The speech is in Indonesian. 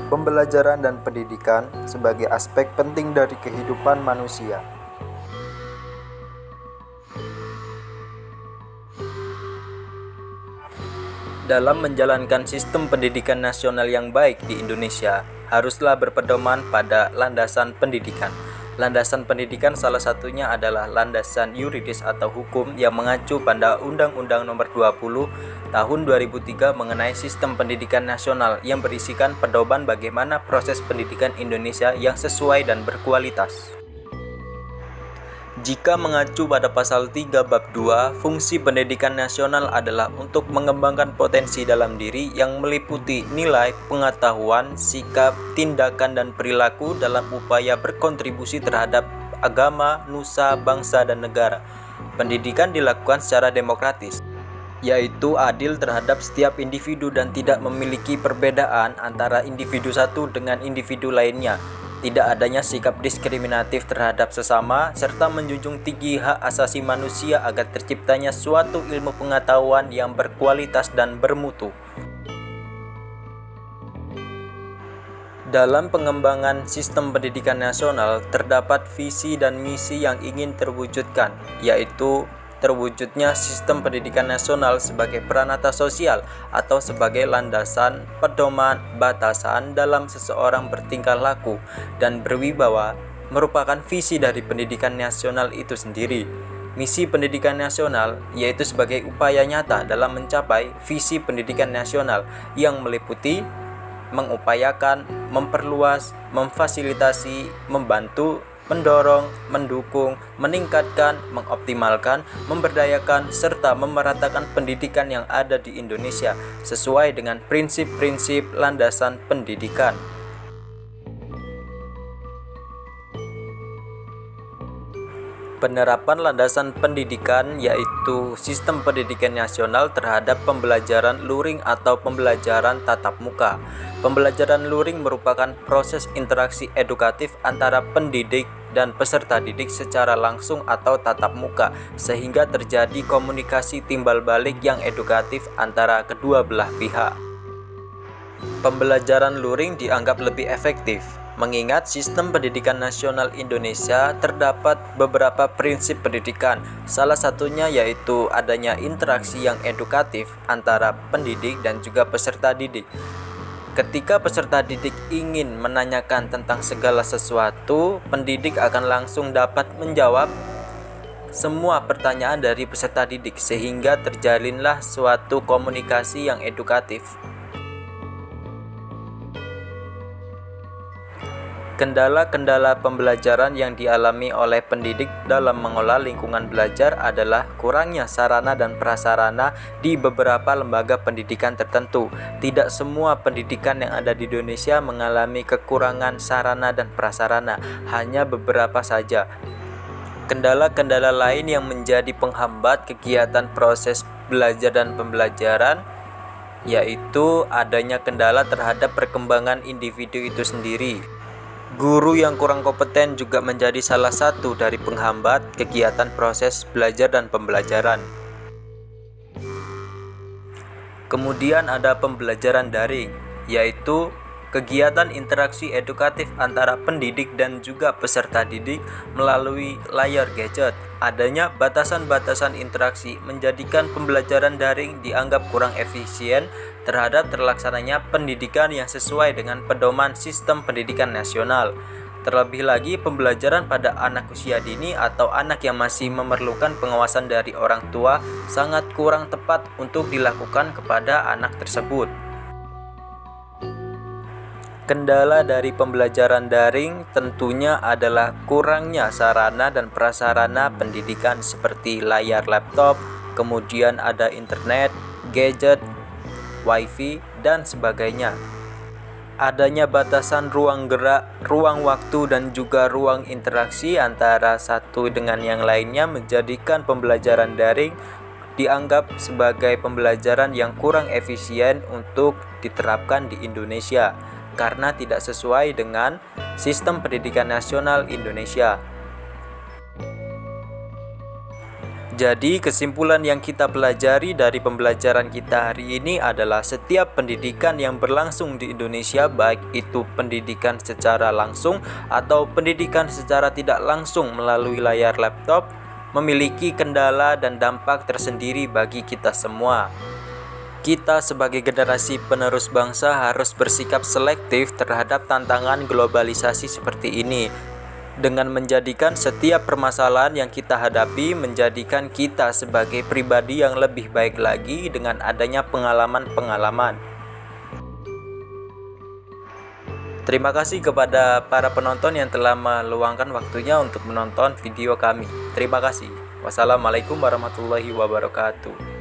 Pembelajaran dan pendidikan sebagai aspek penting dari kehidupan manusia. Dalam menjalankan sistem pendidikan nasional yang baik di Indonesia, haruslah berpedoman pada landasan pendidikan. Landasan pendidikan salah satunya adalah landasan yuridis atau hukum yang mengacu pada Undang-Undang Nomor 20 Tahun 2003 mengenai sistem pendidikan nasional yang berisikan pedoman bagaimana proses pendidikan Indonesia yang sesuai dan berkualitas. Jika mengacu pada pasal 3 bab 2, fungsi pendidikan nasional adalah untuk mengembangkan potensi dalam diri yang meliputi nilai, pengetahuan, sikap, tindakan, dan perilaku dalam upaya berkontribusi terhadap agama, nusa, bangsa, dan negara. Pendidikan dilakukan secara demokratis, yaitu adil terhadap setiap individu dan tidak memiliki perbedaan antara individu satu dengan individu lainnya. Tidak adanya sikap diskriminatif terhadap sesama, serta menjunjung tinggi hak asasi manusia agar terciptanya suatu ilmu pengetahuan yang berkualitas dan bermutu. Dalam pengembangan sistem pendidikan nasional, terdapat visi dan misi yang ingin terwujudkan, yaitu terwujudnya sistem pendidikan nasional sebagai peranata sosial atau sebagai landasan, pedoman, batasan dalam seseorang bertingkah laku dan berwibawa merupakan visi dari pendidikan nasional itu sendiri. Misi pendidikan nasional yaitu sebagai upaya nyata dalam mencapai visi pendidikan nasional yang meliputi mengupayakan, memperluas, memfasilitasi, membantu, mendorong, mendukung, meningkatkan, mengoptimalkan, memberdayakan, serta memeratakan pendidikan yang ada di Indonesia sesuai dengan prinsip-prinsip landasan pendidikan. Penerapan landasan pendidikan yaitu sistem pendidikan nasional terhadap pembelajaran luring atau pembelajaran tatap muka. Pembelajaran luring merupakan proses interaksi edukatif antara pendidik dan peserta didik secara langsung atau tatap muka, sehingga terjadi komunikasi timbal balik yang edukatif antara kedua belah pihak. Pembelajaran luring dianggap lebih efektif, mengingat sistem pendidikan nasional Indonesia terdapat beberapa prinsip pendidikan, salah satunya yaitu adanya interaksi yang edukatif antara pendidik dan juga peserta didik. Ketika peserta didik ingin menanyakan tentang segala sesuatu, pendidik akan langsung dapat menjawab semua pertanyaan dari peserta didik, sehingga terjalinlah suatu komunikasi yang edukatif. Kendala-kendala pembelajaran yang dialami oleh pendidik dalam mengolah lingkungan belajar adalah kurangnya sarana dan prasarana di beberapa lembaga pendidikan tertentu. Tidak semua pendidikan yang ada di Indonesia mengalami kekurangan sarana dan prasarana, hanya beberapa saja. Kendala-kendala lain yang menjadi penghambat kegiatan proses belajar dan pembelajaran yaitu adanya kendala terhadap perkembangan individu itu sendiri. Guru yang kurang kompeten juga menjadi salah satu dari penghambat kegiatan proses belajar dan pembelajaran. Kemudian ada pembelajaran daring, yaitu kegiatan interaksi edukatif antara pendidik dan juga peserta didik melalui layar gadget. Adanya batasan-batasan interaksi menjadikan pembelajaran daring dianggap kurang efisien terhadap terlaksananya pendidikan yang sesuai dengan pedoman sistem pendidikan nasional. Terlebih lagi, pembelajaran pada anak usia dini atau anak yang masih memerlukan pengawasan dari orang tua sangat kurang tepat untuk dilakukan kepada anak tersebut. Kendala dari pembelajaran daring tentunya adalah kurangnya sarana dan prasarana pendidikan seperti layar laptop, kemudian ada internet, gadget, wifi, dan sebagainya. Adanya batasan ruang gerak, ruang waktu, dan juga ruang interaksi antara satu dengan yang lainnya menjadikan pembelajaran daring dianggap sebagai pembelajaran yang kurang efisien untuk diterapkan di Indonesia karena tidak sesuai dengan sistem pendidikan nasional Indonesia. Jadi kesimpulan yang kita pelajari dari pembelajaran kita hari ini adalah setiap pendidikan yang berlangsung di Indonesia, baik itu pendidikan secara langsung atau pendidikan secara tidak langsung melalui layar laptop, memiliki kendala dan dampak tersendiri bagi kita semua. Kita sebagai generasi penerus bangsa harus bersikap selektif terhadap tantangan globalisasi seperti ini, dengan menjadikan setiap permasalahan yang kita hadapi menjadikan kita sebagai pribadi yang lebih baik lagi dengan adanya pengalaman-pengalaman. Terima kasih kepada para penonton yang telah meluangkan waktunya untuk menonton video kami. Terima kasih. Wassalamualaikum warahmatullahi wabarakatuh.